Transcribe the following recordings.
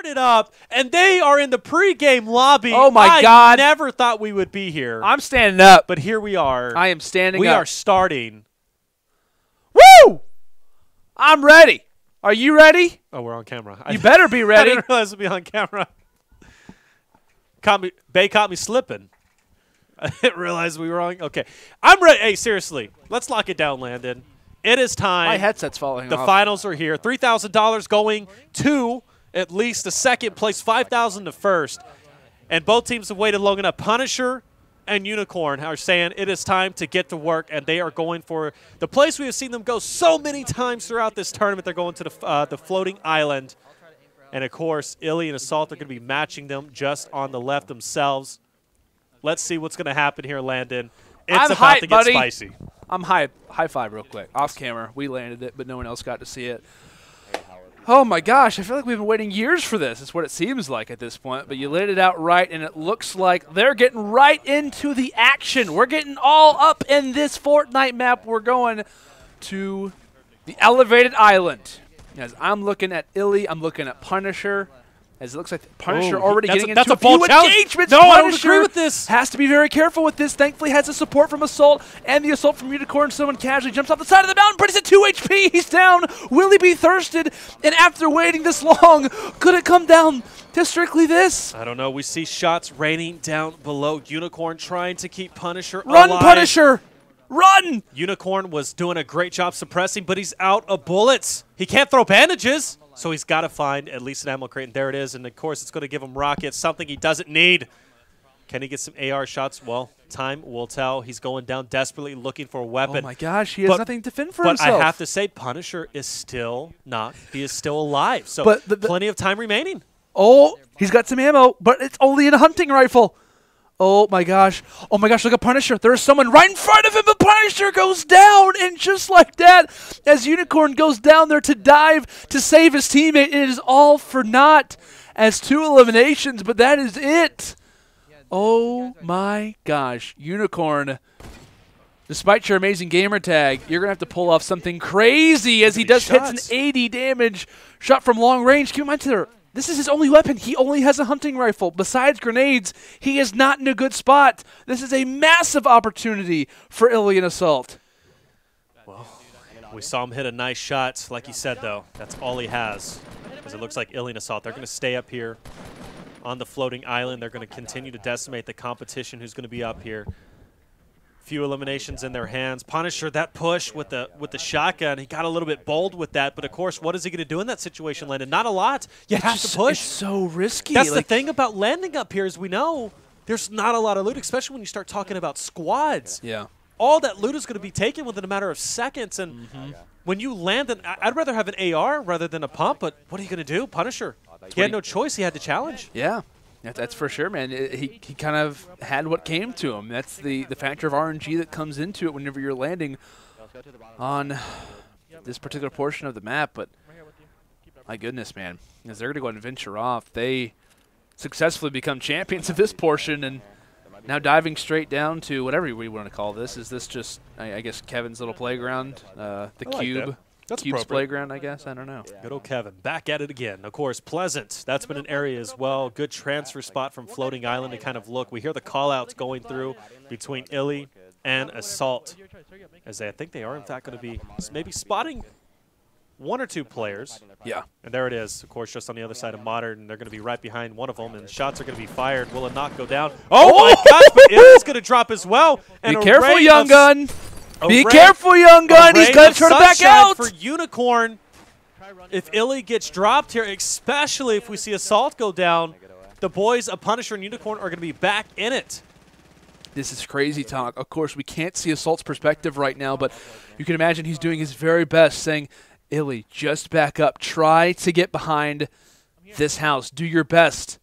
started up, and they are in the pregame lobby. Oh, my God. I never thought we would be here. I'm standing up. But here we are. I am standing up. We are starting. Woo! I'm ready. Are you ready? Oh, we're on camera. You better be ready. I didn't realize we'd be on camera. Bay caught me slipping. I didn't realize we were on. Okay. I'm ready. Hey, seriously. Let's lock it down, Landon. It is time. My headset's falling off. The finals are here. $3,000 going to at least the second place, $5,000 to first. And both teams have waited long enough. Punisher and Unicorn are saying it is time to get to work, and they are going for the place we have seen them go so many times throughout this tournament. They're going to the floating island. And, of course, iLLeY and Assault are going to be matching them just on the left themselves. Let's see what's going to happen here, Landon. It's about to get spicy. I'm high five real quick. Off camera. We landed it, but no one else got to see it. Oh, my gosh. I feel like we've been waiting years for this. It's what it seems like at this point. But you laid it out right, and it looks like they're getting right into the action. We're getting all up in this Fortnite map. We're going to the elevated island. As I'm looking at iLLeY, I'm looking at Punisher. As it looks like Punisher already getting into a few engagements. No, I don't Punisher agree with this. has to be very careful with this. Thankfully, has the support from Assault and the assault from Unicorn. Someone casually jumps off the side of the mountain, but he's at 2 HP. He's down. Will he be thirsted? And after waiting this long, could it come down to strictly this? I don't know. We see shots raining down below. Unicorn trying to keep Punisher alive. Run, Punisher! Run! Unicorn was doing a great job suppressing, but he's out of bullets. He can't throw bandages, so he's got to find at least an ammo crate, and there it is. And, of course, it's going to give him rockets, something he doesn't need. Can he get some AR shots? Well, time will tell. He's going down desperately looking for a weapon. Oh, my gosh. He has nothing to fend for himself. But I have to say, Punisher is still not. He is still alive, so plenty of time remaining. Oh, he's got some ammo, but it's only in a hunting rifle. Oh, my gosh. Oh, my gosh, look at Punisher. There's someone right in front of him, but Punisher goes down. And just like that, as Unicorn goes down there to dive to save his teammate, it is all for naught as 2 eliminations, but that is it. Oh, my gosh. Unicorn, despite your amazing gamer tag, you're going to have to pull off something crazy as he does hits an 80 damage shot from long range. Keep in mind, this is his only weapon. He only has a hunting rifle. Besides grenades, he is not in a good spot. This is a massive opportunity for iLLeY and Assault. Well, we saw him hit a nice shot. Like you said, though, that's all he has. Because it looks like iLLeY and Assault, they're going to stay up here on the floating island. They're going to continue to decimate the competition who's going to be up here. Few eliminations in their hands. Punisher, that push with the shotgun, he got a little bit bold with that, but of course, what is he going to do in that situation, Landon? Not a lot. You have to push. It's so risky. That's the thing about landing up here, as we know, there's not a lot of loot, especially when you start talking about squads. Yeah. All that loot is going to be taken within a matter of seconds, and when you land, I'd rather have an AR rather than a pump, but what are you going to do? Punisher, he had no choice. He had to challenge. Yeah. That's for sure, man. He kind of had what came to him. That's the factor of RNG that comes into it whenever you're landing on this particular portion of the map. But my goodness, man, as they're going to go and venture off, they successfully become champions of this portion, and now diving straight down to whatever we want to call this. Is this just, I guess, Kevin's little playground, the cube? That's Cube's playground, I guess. I don't know. Good old Kevin. Back at it again. Of course, Pleasant. That's been an area as well. Good transfer spot from Floating Island to kind of look. We hear the call-outs going through between iLLeY and Assault, as I think they are, in fact, going to be maybe spotting 1 or 2 players. Yeah. And there it is, of course, just on the other side of Modern. They're going to be right behind one of them, and shots are going to be fired. Will it not go down? Oh, my gosh, but iLLeY's going to drop as well. And be careful, young gun. Be careful, young gun. He's going to turn it back out. For Unicorn, if iLLeY gets dropped here, especially if we see Assault go down, the boys of Punisher and Unicorn are going to be back in it. This is crazy talk. Of course, we can't see Assault's perspective right now, but you can imagine he's doing his very best, saying, iLLeY, just back up. Try to get behind this house. Do your best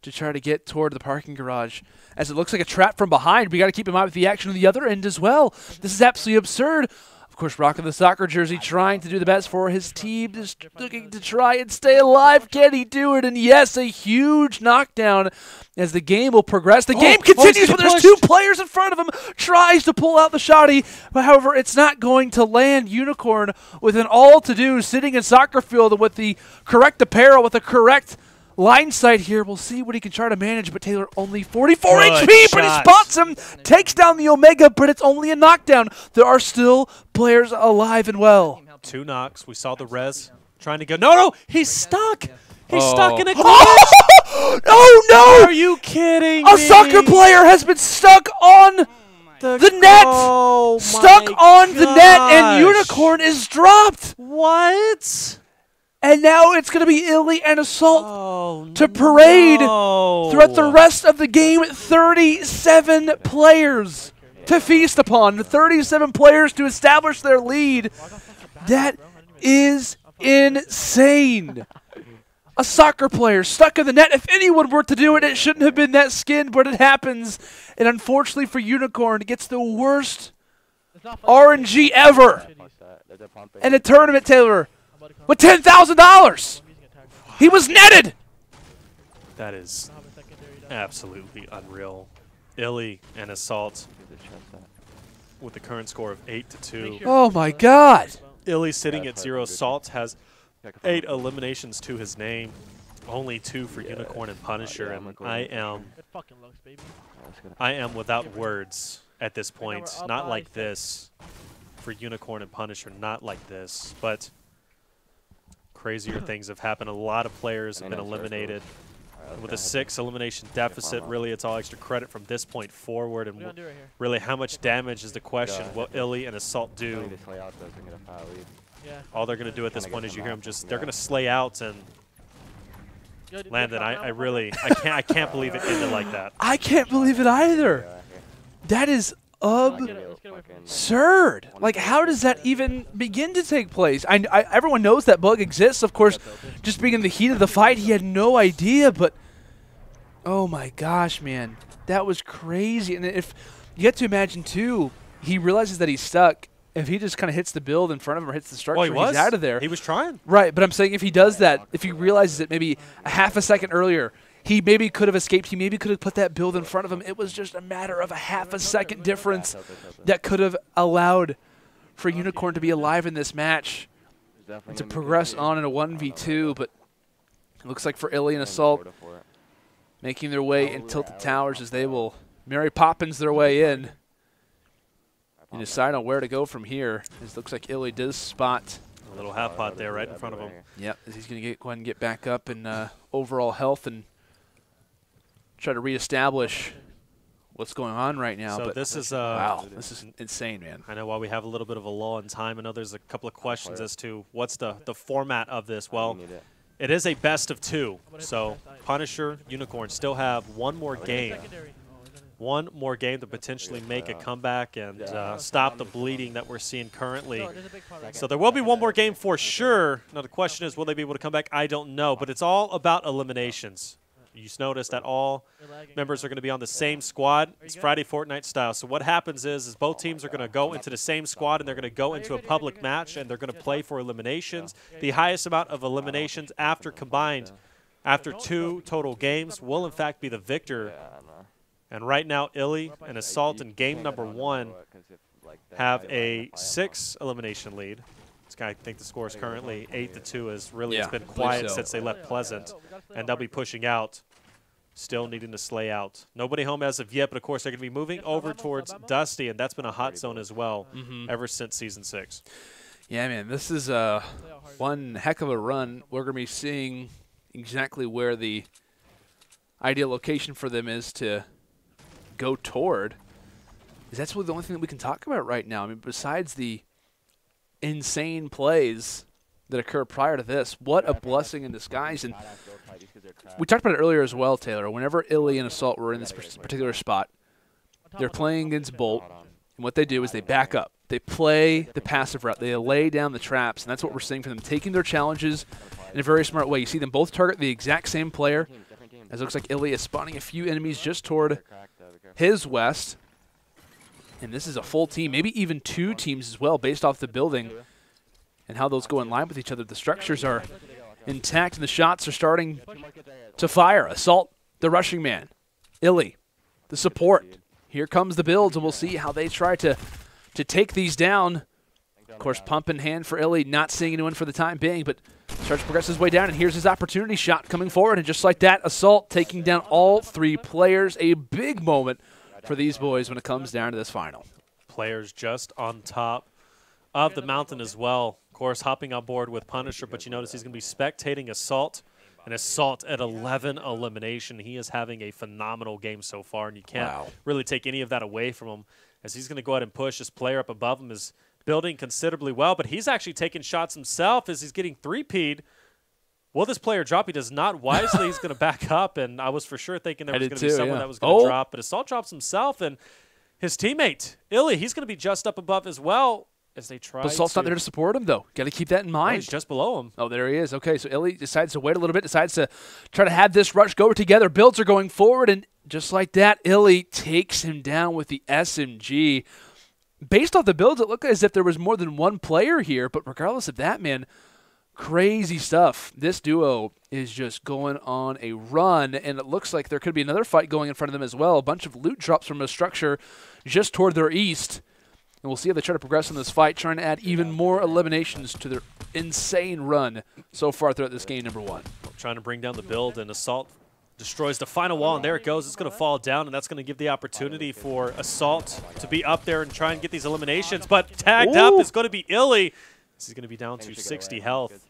to try to get toward the parking garage. As it looks like a trap from behind, we got to keep in mind with the action on the other end as well. This is absolutely absurd. Of course, rocking the soccer jersey, trying to do the best for his team, just looking to try and stay alive. Can he do it? And yes, a huge knockdown as the game will progress. The game continues, but there's 2 players in front of him. Tries to pull out the shotty, but however, it's not going to land. Unicorn with an all-to-do, sitting in soccer field with the correct apparel, with the correct line sight here. We'll see what he can try to manage, but Taylor only 44 Good HP, but he shot. spots him, takes down the Omega, but it's only a knockdown. There are still players alive and well. 2 knocks. We saw the res trying to go. No, he's stuck. He's stuck in a glitch. Oh, no! Are you kidding A me? soccer player has been stuck on the net! Oh, Stuck my on the net, and gosh. Unicorn is dropped! What? And now it's going to be iLLeY and Assault to parade throughout the no. rest of the game. 37 players to feast upon. 37 players to establish their lead. That is insane. A soccer player stuck in the net. If anyone were to do it, it shouldn't have been that skin, but it happens. And unfortunately for Unicorn, it gets the worst RNG ever in a tournament, Taylor, with $10,000. He was netted. That is absolutely unreal. iLLeY and Assault with the current score of 8-2. Oh my God. iLLeY sitting at 0. Assault has 8 eliminations to his name. Only 2 for Unicorn and Punisher. And I am without words at this point. Not like this for Unicorn and Punisher. Not like this. But crazier things have happened. A lot of players have been eliminated. And with a 6 elimination deficit, really it's all extra credit from this point forward. And really how much damage is the question. What iLLeY and Assault do. All they're going to do at this point is you hear them they're going to slay out. And Landon, I can't believe it ended like that. I can't believe it either. That is absurd. Like, how does that even begin to take place? Everyone knows that bug exists. Of course, just being in the heat of the fight, he had no idea. But, oh my gosh, man. That was crazy. And if you have to imagine, too, he realizes that he's stuck. If he just kind of hits the build in front of him or hits the structure, he's out of there. He was trying. Right, but I'm saying if he does that, if he realizes it maybe a half a second earlier, he maybe could have escaped. He maybe could have put that build in front of him. It was just a matter of a half a second difference that could have allowed for Unicorn to be alive in this match and to progress on in a 1v2. But it looks like for iLLeY and Assault making their way in Tilted Towers as they will Mary Poppins their way in. And decide on where to go from here. It looks like iLLeY does spot a little half pot there right in front of him. Yep, as he's going to go ahead and get back up in overall health and try to reestablish what's going on right now. So but this is wow, this is insane, man. I know while we have a little bit of a lull in time, I know there's a couple of questions as to what's the format of this. Well, it is a best of 2. So Punisher, Unicorn still have one more game. One more game to potentially make a comeback and stop the bleeding that we're seeing currently. So there will be one more game for sure. Now the question is, will they be able to come back? I don't know, but it's all about eliminations. You just notice that all members are going to be on the same squad. It's Friday Fortnite style. So what happens is both teams are going to go into the same squad and they're going to go into a public match and they're going to play for eliminations. The highest amount of eliminations combined after 2 total games will in fact be the victor. And right now, iLLeY and Assault in game number 1 have a 6 elimination lead. I think the score is currently 8-2 as really it's been quiet since they left Pleasant. And they'll be pushing out, still needing to slay out. Nobody home as of yet, but of course they're going to be moving over towards Dusty, and that's been a hot zone as well ever since Season 6. Yeah, man, this is one heck of a run. We're going to be seeing exactly where the ideal location for them is to go toward. That's really the only thing that we can talk about right now. I mean, besides the insane plays that occur prior to this, what a blessing in disguise. And we talked about it earlier as well, Taylor. Whenever iLLeY and Assault were in this particular spot, they're playing against Bolt, and what they do is they back up. They play the passive route. They lay down the traps, and that's what we're seeing from them, taking their challenges in a very smart way. You see them both target the exact same player, as it looks like iLLeY is spawning a few enemies just toward his west. And this is a full team, maybe even 2 teams as well, based off the building and how those go in line with each other. The structures are intact, and the shots are starting to fire. Assault, the rushing man. iLLeY, the support. Here comes the builds, and we'll see how they try to take these down. Of course, pump in hand for iLLeY, not seeing anyone for the time being, but Starts to progress his way down, and here's his opportunity shot coming forward, and just like that, Assault taking down all 3 players. A big moment for these boys when it comes down to this final. Players just on top of the mountain as well. Of course, hopping on board with Punisher, but you notice he's going to be spectating Assault. And Assault at 11 elimination. He is having a phenomenal game so far, and you can't really take any of that away from him, as he's going to go ahead and push. This player up above him is building considerably well, but he's actually taking shots himself as he's getting 3-peed. Will this player drop? He does not wisely. He's going to back up, and I was for sure thinking there was going to be someone that was going to drop, but Assault drops himself, and his teammate, iLLeY, he's going to be just up above as well as they try. Assault's not there to support him, though. Got to keep that in mind. He's just below him. Oh, there he is. Okay, so iLLeY decides to wait a little bit, decides to try to have this rush go together. Builds are going forward, and just like that, iLLeY takes him down with the SMG. Based off the builds, it looked as if there was more than one player here, but regardless of that, man, crazy stuff. This duo is just going on a run, and it looks like there could be another fight going in front of them as well. A bunch of loot drops from a structure just toward their east. And we'll see how they try to progress in this fight, trying to add even more eliminations to their insane run so far throughout this game, number 1. Trying to bring down the build, and Assault destroys the final wall, and there it goes. It's going to fall down, and that's going to give the opportunity for Assault to be up there and try and get these eliminations. But tagged up is going to be iLLeY. This is going to be down to 60 health.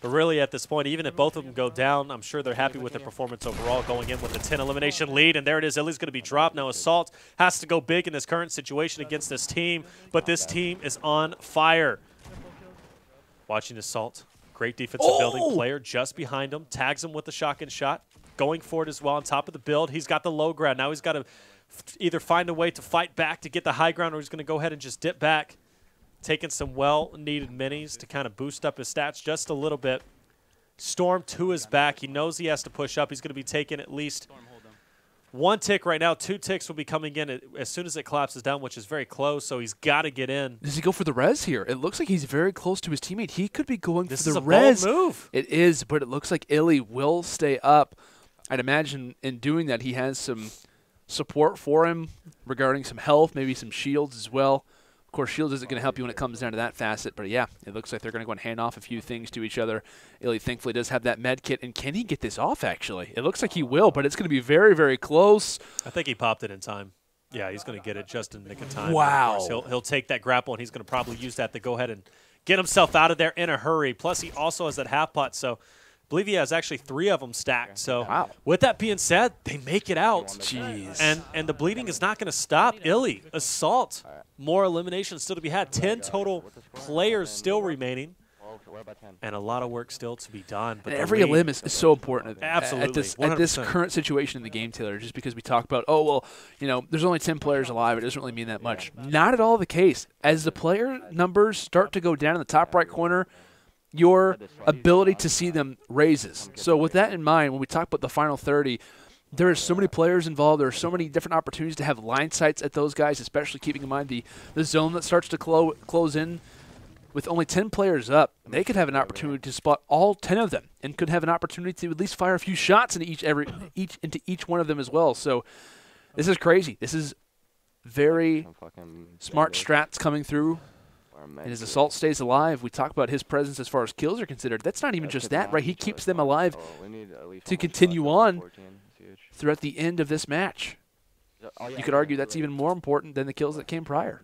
But really, at this point, even if both of them go down, I'm sure they're happy with their performance overall, going in with a 10 elimination lead. And there it is. iLLeY's going to be dropped. Now Assault has to go big in this current situation against this team, but this team is on fire. Watching Assault. Great defensive building player just behind him. Tags him with the shotgun shot. Going for it as well on top of the build. He's got the low ground. Now he's got to either find a way to fight back to get the high ground, or he's going to go ahead and just dip back. Taking some well-needed minis to kind of boost up his stats just a little bit. Storm to his back. He knows he has to push up. He's going to be taking at least 1 tick right now. 2 ticks will be coming in as soon as it collapses down, which is very close, so he's got to get in. Does he go for the res here? It looks like he's very close to his teammate. He could be going for the res. This is a bold move. It is, but it looks like iLLeY will stay up. I'd imagine in doing that he has some support for him regarding some health, maybe some shields as well. Of course, shields isn't going to help you when it comes down to that facet, but yeah, it looks like they're going to go and hand off a few things to each other. iLLeY thankfully does have that med kit, and can he get this off, actually? It looks like he will, but it's going to be very, very close. I think he popped it in time. Yeah, he's going to get it just in the nick of time. Wow. Of course, he'll take that grapple, and he's going to probably use that to go ahead and get himself out of there in a hurry. Plus, he also has that half pot, so I believe he has actually 3 of them stacked. So with that being said, they make it out. Jeez. And the bleeding is not going to stop. iLLeY, Assault, more eliminations still to be had. 10 total players still remaining. And a lot of work still to be done. But every elim is so important absolutely, at this current situation in the game, Taylor, just because we talk about, oh, well, you know, there's only 10 players alive. It doesn't really mean that much. Not at all the case. As the player numbers start to go down in the top right corner, your ability to see them raises. So with that in mind, when we talk about the final 30, there are so many players involved. There are so many different opportunities to have line sights at those guys, especially keeping in mind the zone that starts to close in. With only 10 players up, they could have an opportunity to spot all 10 of them and could have an opportunity to at least fire a few shots into each one of them as well. So this is crazy. This is very smart strats coming through. And as Assault stays alive, we talk about his presence as far as kills are considered. That's not even just that, right? He keeps them alive to continue on throughout the end of this match. You could argue that's even more important than the kills that came prior.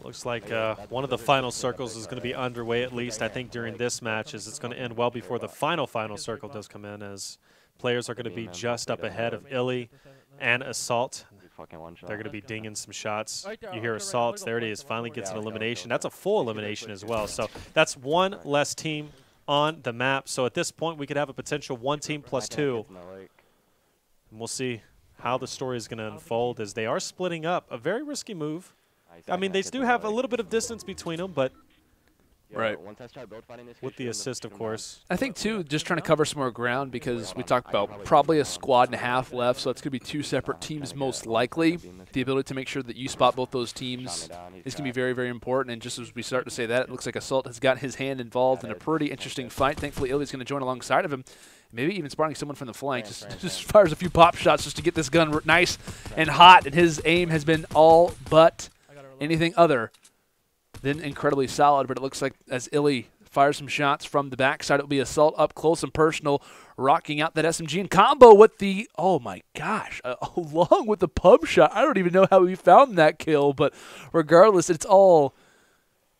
Looks like one of the final circles is going to be underway, at least I think during this match, as it's going to end well before the final circle does come in, as players are going to be just up ahead of iLLeY and Assault. They're going to be dinging some shots. You hear Assault. There it is. Finally gets an elimination. That's a full elimination as well. So that's 1 less team on the map. So at this point, we could have a potential 1 team plus 2. And we'll see how the story is going to unfold, as they are splitting up. A very risky move. I mean, they do have a little bit of distance between them, but right. With the assist, of course. I think, too, just trying to cover some more ground, because we talked about probably a squad and a half left, so it's going to be 2 separate teams most likely. The ability to make sure that you spot both those teams is going to be very, very important. And just as we start to say that, it looks like Assault has got his hand involved in a pretty interesting fight. Thankfully, iLLeY's going to join alongside of him. Maybe even spotting someone from the flank. Just fires a few pop shots just to get this gun nice and hot. And his aim has been all but anything other than incredibly solid. But it looks like as iLLeY fire some shots from the backside. It'll be Assault up close and personal, rocking out that SMG in combo with the, oh my gosh, along with the pump shot. I don't even know how he found that kill, but regardless, it's all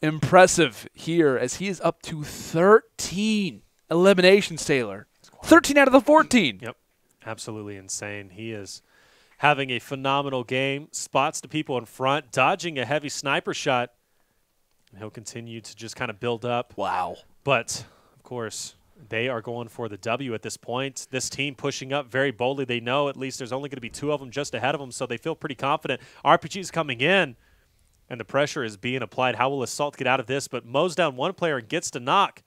impressive here as he is up to 13 eliminations, Taylor. 13 out of the 14. Yep, absolutely insane. He is having a phenomenal game, spots the people in front, dodging a heavy sniper shot. And he'll continue to just kind of build up. Wow. But, of course, they are going for the W at this point. This team pushing up very boldly. They know at least there's only going to be 2 of them just ahead of them, so they feel pretty confident. RPG's coming in, and the pressure is being applied. How will Assault get out of this? But mows down one player and gets to knock.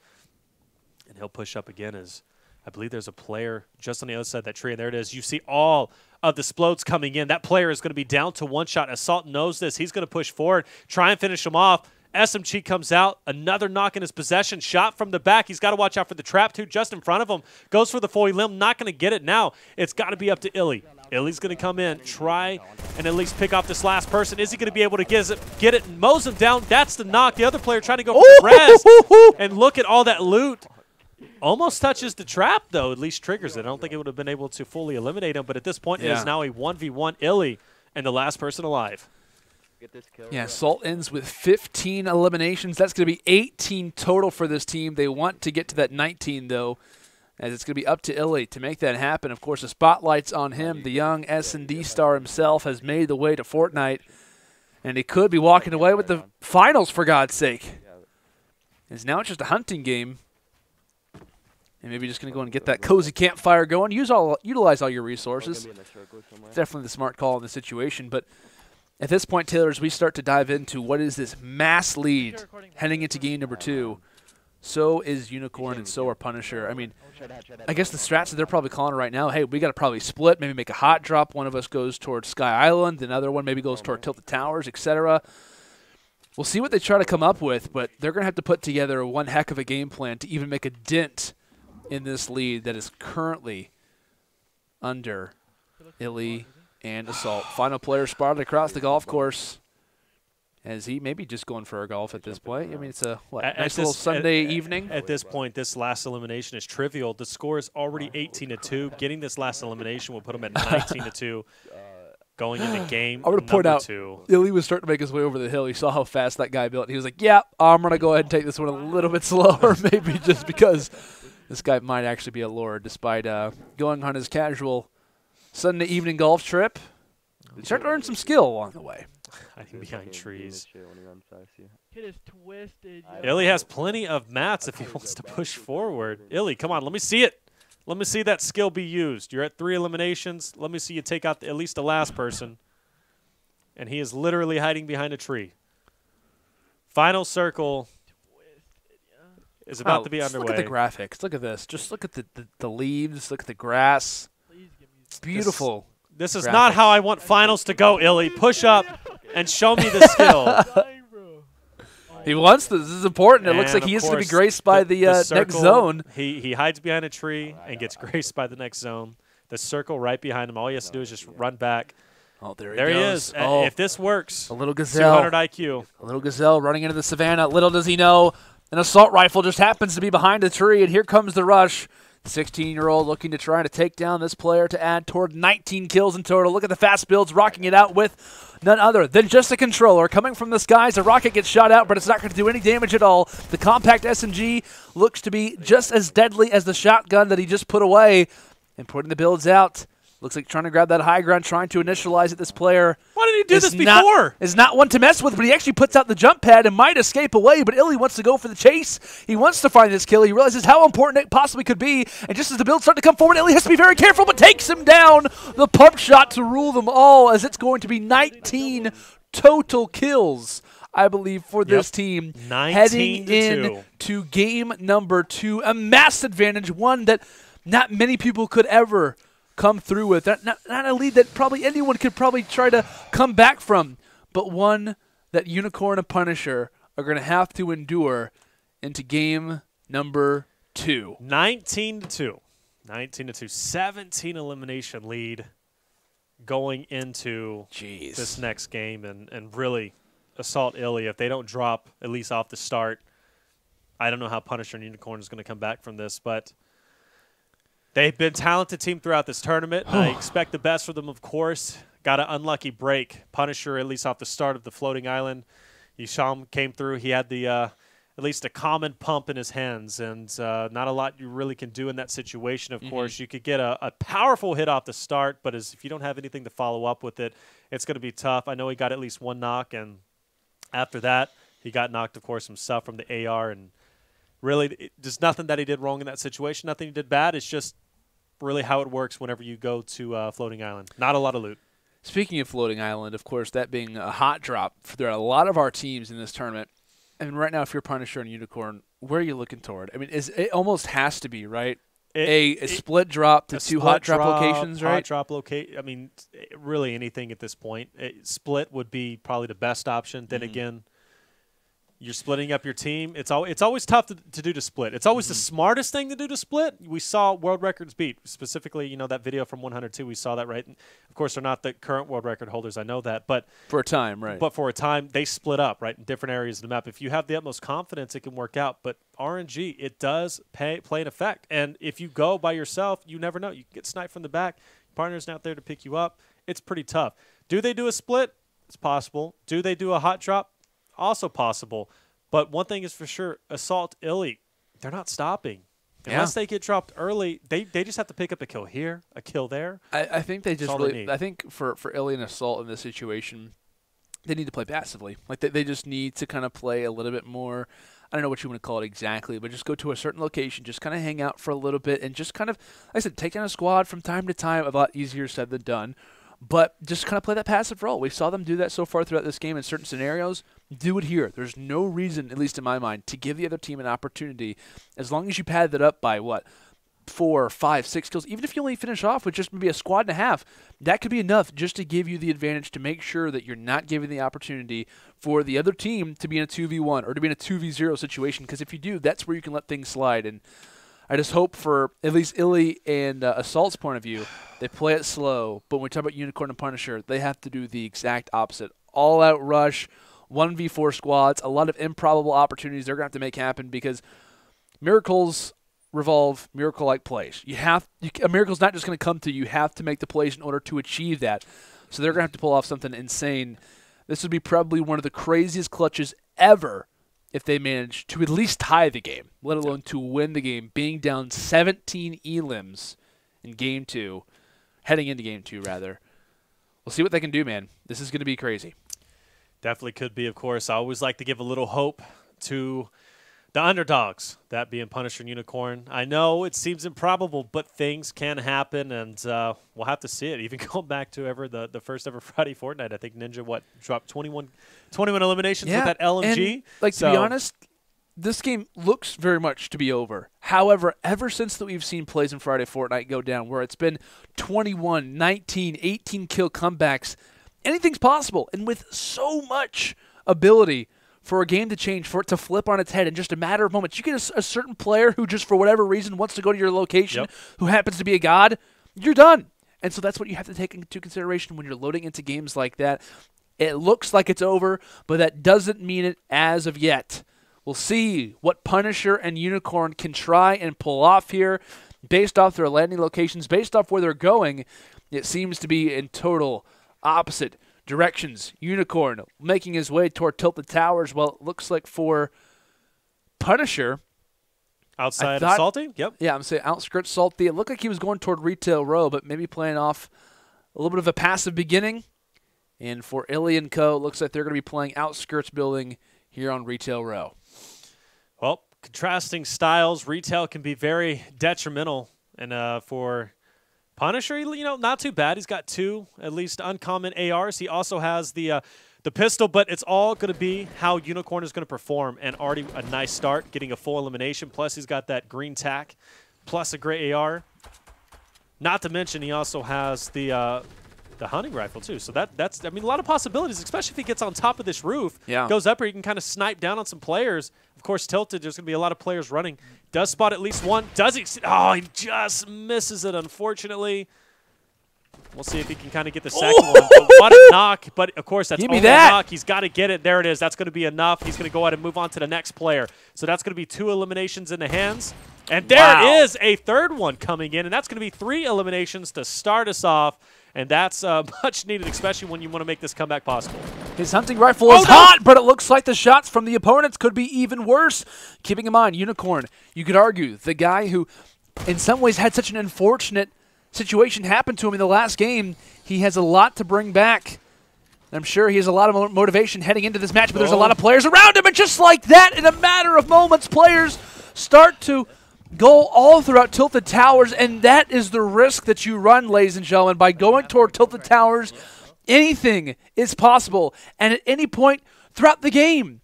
And he'll push up again as I believe there's a player just on the other side of that tree, and there it is. You see all of the explodes coming in. That player is going to be down to 1 shot. Assault knows this. He's going to push forward, try and finish him off. SMG comes out, another knock in his possession, shot from the back. He's got to watch out for the trap, too, just in front of him. Goes for the fully limb, not going to get it now. It's got to be up to iLLeY. iLLeY's going to come in, try and at least pick off this last person. Is he going to be able to get it and mows him down? That's the knock. The other player trying to go for the res. And look at all that loot. Almost touches the trap, though, at least triggers it. I don't think it would have been able to fully eliminate him, but at this point it is now a 1v1 iLLeY and the last person alive. Yeah, Assault ends with 15 eliminations. That's going to be 18 total for this team. They want to get to that 19, though, as it's going to be up to iLLeY to make that happen. Of course, the spotlight's on him. The young S&D star himself has made the way to Fortnite, and he could be walking away with the finals, for God's sake. As now it's just a hunting game. And maybe just going to go and get that cozy campfire going. Utilize all your resources. It's definitely the smart call in the situation. But at this point, Taylor, as we start to dive into what is this mass lead heading into game number 2, so is Unicorn and so are Punisher. I mean, I guess the strats that they're probably calling right now, hey, we got to probably split, maybe make a hot drop. One of us goes towards Sky Island, another one maybe goes toward Tilt the Towers, etc. We'll see what they try to come up with, but they're going to have to put together one heck of a game plan to even make a dent in this lead that is currently under iLLeY and Assault. Final player spotted across the golf course as he may be just going for a golf at this point. I mean, it's a nice little Sunday evening. At this point, this last elimination is trivial. The score is already 18-2. Getting this last elimination will put him at 19-2. Going into game I'm going to point out, 2. iLLeY was starting to make his way over the hill. He saw how fast that guy built. He was like, yeah, I'm going to go ahead and take this one a little bit slower, maybe just because this guy might actually be a lord, despite going on his casual Sunday evening golf trip. He started to learn some skill along the way. Hiding behind trees. It is twisted. iLLeY has plenty of mats if he wants to push forward. iLLeY, come on, let me see it. Let me see that skill be used. You're at 3 eliminations. Let me see you take out at least the last person. And he is literally hiding behind a tree. Final circle is about to be underway. Look at the graphics. Look at this. Just look at the leaves. Look at the grass. Beautiful. This is not how I want finals to go, iLLeY. Push up and show me the skill. He wants this. This is important. It looks like he is going to be graced by the next zone. He hides behind a tree and gets graced by the next zone. The circle right behind him. All he has to do is just run back. Oh, there he is. Oh, if this works, a little gazelle. 200 IQ. A little gazelle running into the savannah. Little does he know, an assault rifle just happens to be behind a tree, and here comes the rush. 16-year-old looking to try to take down this player to add toward 19 kills in total. Look at the fast builds, rocking it out with none other than just a controller. Coming from the skies, a rocket gets shot out, but it's not going to do any damage at all. The compact SMG looks to be just as deadly as the shotgun that he just put away. And putting the builds out. Looks like trying to grab that high ground, trying to initialize it. This player why did he do this before? Is not one to mess with, but he actually puts out the jump pad and might escape away, but iLLeY wants to go for the chase. He wants to find this kill. He realizes how important it possibly could be, and just as the builds start to come forward, iLLeY has to be very careful, but takes him down. The pump shot to rule them all, as it's going to be 19 total kills, I believe, for this team. Heading in to game number 2. A mass advantage, one that not many people could ever come through with. Not a lead that probably anyone could probably try to come back from, but one that Unicorn and Punisher are going to have to endure into game number 2. 19-2. 19-2. 17 elimination lead going into this next game, and really Assault iLLeY, if they don't drop at least off the start, I don't know how Punisher and Unicorn is going to come back from this, but they've been a talented team throughout this tournament. I expect the best for them, of course. Got an unlucky break. Punisher, at least off the start of the floating island. Yisham came through. He had the at least a common pump in his hands, and not a lot you really can do in that situation, of course. You could get a powerful hit off the start, but if you don't have anything to follow up with it, it's going to be tough. I know he got at least one knock, and after that, he got knocked, of course, himself from the AR, and really there's nothing that he did wrong in that situation, nothing he did bad. It's just really how it works whenever you go to Floating Island. Not a lot of loot. Speaking of Floating Island, of course, that being a hot drop, there are a lot of our teams in this tournament. And right now, if you're Punisher and Unicorn, where are you looking toward? I mean, it almost has to be, right? A split drop to two hot drop locations, right? Hot drop location. I mean, really anything at this point. Split would be probably the best option. Then again, you're splitting up your team. It's always tough to do to split. It's always the smartest thing to do to split. We saw world records beat. Specifically, that video from 102, we saw that, right? And of course, they're not the current world record holders. I know that. But for a time, right. But for a time, they split up, right, in different areas of the map. If you have the utmost confidence, it can work out. But RNG, it does play an effect. And if you go by yourself, you never know. You can get sniped from the back. Your partner's not there to pick you up. It's pretty tough. Do they do a split? It's possible. Do they do a hot drop? Also possible. But one thing is for sure, Assault iLLeY, they're not stopping. Unless they get dropped early, they just have to pick up a kill here, a kill there. I think they just really – I think for iLLeY and Assault in this situation, they need to play passively. Like they just need to kind of play a little bit more – I don't know what you want to call it exactly, but just go to a certain location, just kind of hang out for a little bit, and just kind of, like I said, take down a squad from time to time. A lot easier said than done. But just kind of play that passive role. We saw them do that so far throughout this game in certain scenarios. Do it here. There's no reason, at least in my mind, to give the other team an opportunity. As long as you pad that up by, 4, 5, 6 kills, even if you only finish off with just maybe a squad and a half, that could be enough just to give you the advantage to make sure that you're not giving the opportunity for the other team to be in a 2v1 or to be in a 2v0 situation. Because if you do, that's where you can let things slide. And I just hope for at least iLLeY and Assault's point of view, they play it slow. But when we talk about Unicorn and Punisher, they have to do the exact opposite. All-out rush, 1v4 squads, a lot of improbable opportunities they're going to have to make happen because miracles revolve miracle-like plays. A miracle's not just going to come to you. You have to make the plays in order to achieve that. So they're going to have to pull off something insane. This would be probably one of the craziest clutches ever if they manage to at least tie the game, let alone to win the game, being down 17 elims in Game 2, heading into Game 2, rather. We'll see what they can do, man. This is going to be crazy. Definitely could be, of course. I always like to give a little hope to the underdogs, that being Punisher and Unicorn. I know it seems improbable, but things can happen, and we'll have to see it. Even going back to the first ever Friday Fortnite, I think Ninja, dropped 21 eliminations with that LMG. And, to be honest, this game looks very much to be over. However, ever since that we've seen plays in Friday Fortnite go down where it's been 21, 19, 18 kill comebacks, anything's possible. And with so much ability for a game to change, for it to flip on its head in just a matter of moments. You get a certain player who just for whatever reason wants to go to your location, who happens to be a god, you're done. And so that's what you have to take into consideration when you're loading into games like that. It looks like it's over, but that doesn't mean it as of yet. We'll see what Punisher and Unicorn can try and pull off here based off their landing locations, based off where they're going. It seems to be in total opposite directions. Unicorn making his way toward Tilted Towers. Well, it looks like for Punisher, outside of Salty? Yep. Yeah, I'm saying outskirts Salty. It looked like he was going toward Retail Row, but maybe playing off a little bit of a passive beginning. And for iLLeY and Co., it looks like they're going to be playing outskirts building here on Retail Row. Well, contrasting styles. Retail can be very detrimental. And for Punisher, not too bad. He's got 2, at least, uncommon ARs. He also has the pistol, but it's all going to be how Unicorn is going to perform. And already a nice start, getting a full elimination. Plus, he's got that green tack, plus a great AR. Not to mention, he also has the hunting rifle, too. So that's, a lot of possibilities, especially if he gets on top of this roof. Yeah. Goes up here, he can kind of snipe down on some players. Of course, Tilted, there's going to be a lot of players running. Does spot at least one. Does he? Oh, he just misses it, unfortunately. We'll see if he can kind of get the second one. But what a knock. But, of course, that's only a knock. He's got to get it. There it is. That's going to be enough. He's going to go ahead and move on to the next player. So that's going to be 2 eliminations in the hands. And there it is, a third one coming in. And that's going to be 3 eliminations to start us off. And that's much needed, especially when you want to make this comeback possible. His hunting rifle is hot, but it looks like the shots from the opponents could be even worse. Keeping in mind, Unicorn, you could argue, the guy who in some ways had such an unfortunate situation happen to him in the last game, he has a lot to bring back. I'm sure he has a lot of motivation heading into this match, but there's a lot of players around him, and just like that, in a matter of moments, players start to go all throughout Tilted Towers, and that is the risk that you run, ladies and gentlemen. By going toward Tilted Towers, anything is possible, and at any point throughout the game.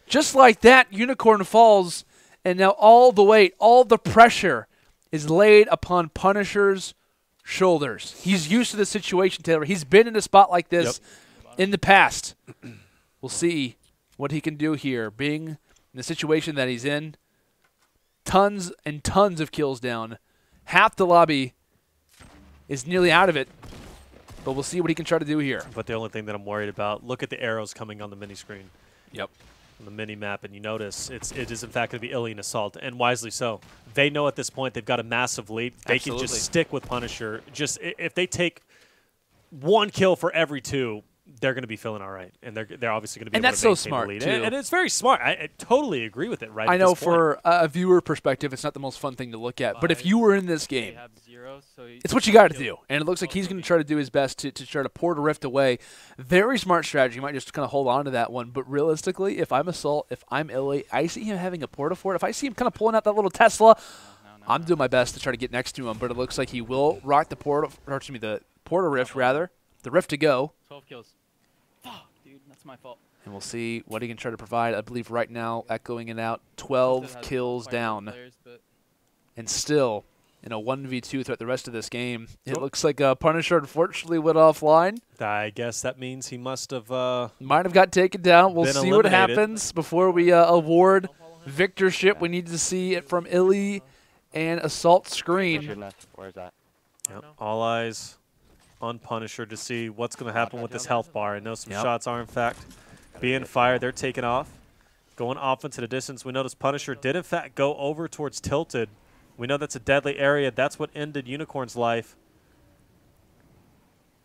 Just like that, Unicorn falls, and now all the weight, all the pressure is laid upon Punisher's shoulders. He's used to this situation, Taylor. He's been in a spot like this in the past. We'll see what he can do here, being in the situation that he's in. Tons and tons of kills down. Half the lobby is nearly out of it, but we'll see what he can try to do here. But the only thing that I'm worried about, look at the arrows coming on the mini screen. Yep. On the mini map, and you notice it is in fact going to be iLLeY and Assault, and wisely so. They know at this point they've got a massive lead. They can just stick with Punisher. Just if they take 1 kill for every 2, they're going to be feeling all right, and they're obviously going to be able to maintain the lead. Too. And it's very smart. I totally agree with it. Right. I know for a viewer perspective, it's not the most fun thing to look at, but if you were in this game, it's what you got to do, and it looks like he's going to try to do his best to try to pour the rift away. Very smart strategy. You might just kind of hold on to that one, but realistically, if I'm Assault, if I'm iLLeY, I see him having a portafort. If I see him kind of pulling out that little Tesla, I'm doing my best to try to get next to him, but it looks like he will rock the the porta rift rather, the rift to go. 12 kills. Fuck, dude, that's my fault. And we'll see what he can try to provide. I believe right now, echoing it out, 12 kills down. And still, in a 1v2 throughout the rest of this game, it looks like Punisher unfortunately went offline. I guess that means he must have might have got taken down. We'll see what happens before we award victorship. We need to see it from iLLeY and Assault screen. Where's that? Yep. All eyes on Punisher to see what's going to happen with this health bar. I know some shots are, in fact, being fired. They're taking off, going off into the distance. We notice Punisher did, in fact, go over towards Tilted. We know that's a deadly area. That's what ended Unicorn's life.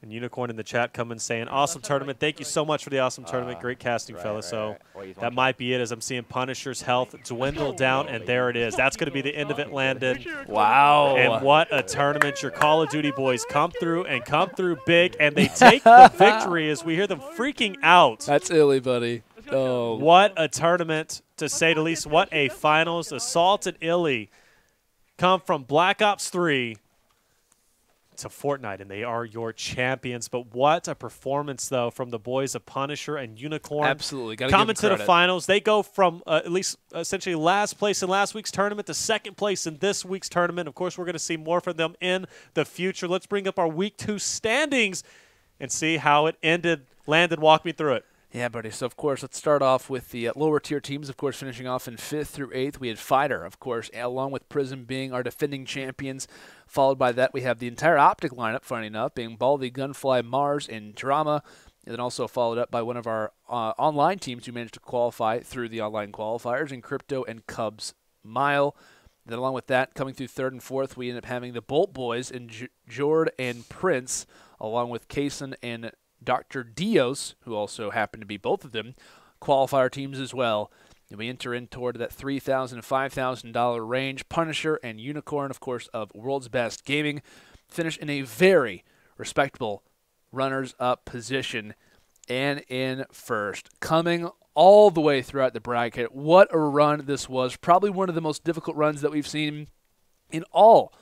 And Unicorn in the chat coming saying, awesome tournament. Thank you so much for the awesome tournament. Great casting, fella. So that might be it, as I'm seeing Punisher's health dwindle down, and there it is. That's going to be the end of it, Landon. Wow. And what a tournament. Your Call of Duty boys come through and come through big, and they take the victory as we hear them freaking out. That's iLLeY, buddy. Oh. What a tournament, to say the least. What a finals. Assault and iLLeY come from Black Ops 3 to Fortnite, and they are your champions. But what a performance, though, from the boys of Punisher and Unicorn. Absolutely. Coming to the finals. They go from at least essentially last place in last week's tournament to second place in this week's tournament. Of course, we're going to see more from them in the future. Let's bring up our Week 2 standings and see how it ended. Landon, walk me through it. Yeah, buddy. So, of course, let's start off with the lower-tier teams, of course, finishing off in 5th through 8th. We had Fighter, of course, along with Prism being our defending champions. Followed by that, we have the entire Optic lineup, funny enough, being Baldy, Gunfly, Mars, and Drama. And then also followed up by one of our online teams who managed to qualify through the online qualifiers in Crypto and Cubs Mile. Then along with that, coming through 3rd and 4th, we ended up having the Bolt Boys in Jord and Prince, along with Kaysen and Dr. Dios, who also happened to be both of them, qualifier teams as well. And we enter in toward that $3,000 to $5,000 range. Punisher and Unicorn, of course, of World's Best Gaming, finish in a very respectable runners-up position and in first. Coming all the way throughout the bracket. What a run this was. Probably one of the most difficult runs that we've seen in all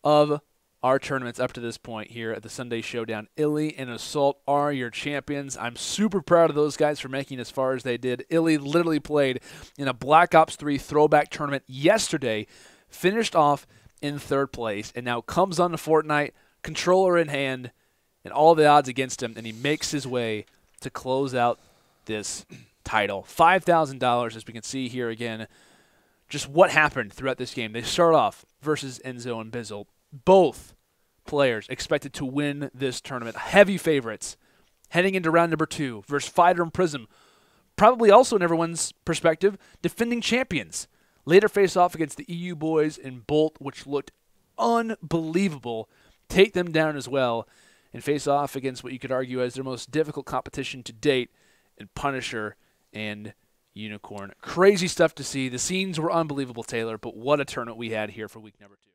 of our tournaments up to this point here at the Sunday Showdown. iLLeY and Assault are your champions. I'm super proud of those guys for making as far as they did. iLLeY literally played in a Black Ops 3 throwback tournament yesterday, finished off in 3rd place, and now comes on to Fortnite, controller in hand, and all the odds against him, and he makes his way to close out this title. $5,000, as we can see here again, just what happened throughout this game. They start off versus Enzo and Bizzle. Both players expected to win this tournament. Heavy favorites heading into round number 2 versus Fighter and Prism. Probably also in everyone's perspective, defending champions. Later face off against the EU boys in Bolt, which looked unbelievable. Take them down as well and face off against what you could argue as their most difficult competition to date in Punisher and Unicorn. Crazy stuff to see. The scenes were unbelievable, Taylor, but what a tournament we had here for week number 2.